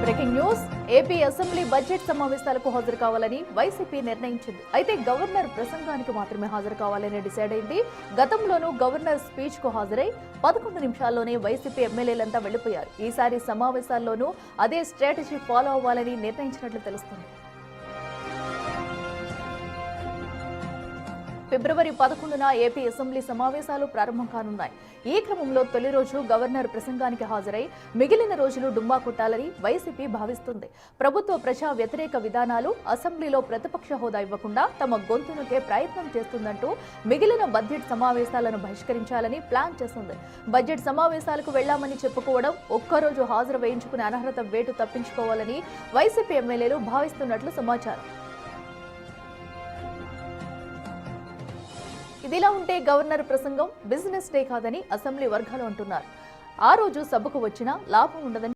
Breaking news AP assembly budget సమావేశాలకు హాజరు కావాలని వైసీపీ నిర్ణయించింది. అయితే గవర్నర్ ప్రసంగానికి మాత్రమే హాజరు కావాలని డిసైడ్ అయింది. గతంలోనూ గవర్నర్ స్పీచ్ కు హాజరై 11 నిమిషాల్లోనే వైసీపీ ఎమ్మెల్యేలంతా వెళ్లిపోయారు. ఈసారి సమావేశాల్లోనూ అదే స్ట్రాటజీ ఫాలో అవ్వాలని నిర్ణయించినట్లు తెలుస్తుంది. ఫిబ్రవరి 11న ఏపీ అసెంబ్లీ సమావేశాలు ప్రారంభం కానున్నాయి. ఈ క్రమంలో తొలి రోజు గవర్నర్ ప్రసంగానికి హాజరై మిగిలిన రోజులు డుమ్మా కొట్టాలని వైసీపీ భావిస్తుంది. ప్రభుత్వ ప్రజా వ్యతిరేక విధానాలు, అసెంబ్లీలో ప్రతిపక్ష హోదా ఇవ్వకుండా తమ గొంతునకే ప్రయత్నం చేస్తుందంటూ మిగిలిన బడ్జెట్ సమావేశాలను బహిష్కరించాలని ప్లాన్ చేస్తుంది. బడ్జెట్ సమావేశాలకు వెళ్లామని చెప్పుకోవడం, ఒక్కరోజు హాజరు వేయించుకునే అనర్హత వేటు తప్పించుకోవాలని వైసీపీ ఎమ్మెల్యేలు భావిస్తున్నట్లు సమాచారం. ఇదిలా ఉంటే గవర్నర్ ప్రసంగం బిజినెస్ డే కాదని అసెంబ్లీ వర్గాలు అంటున్నారు. ఆ రోజు సభకు వచ్చినా లాభం ఉండదని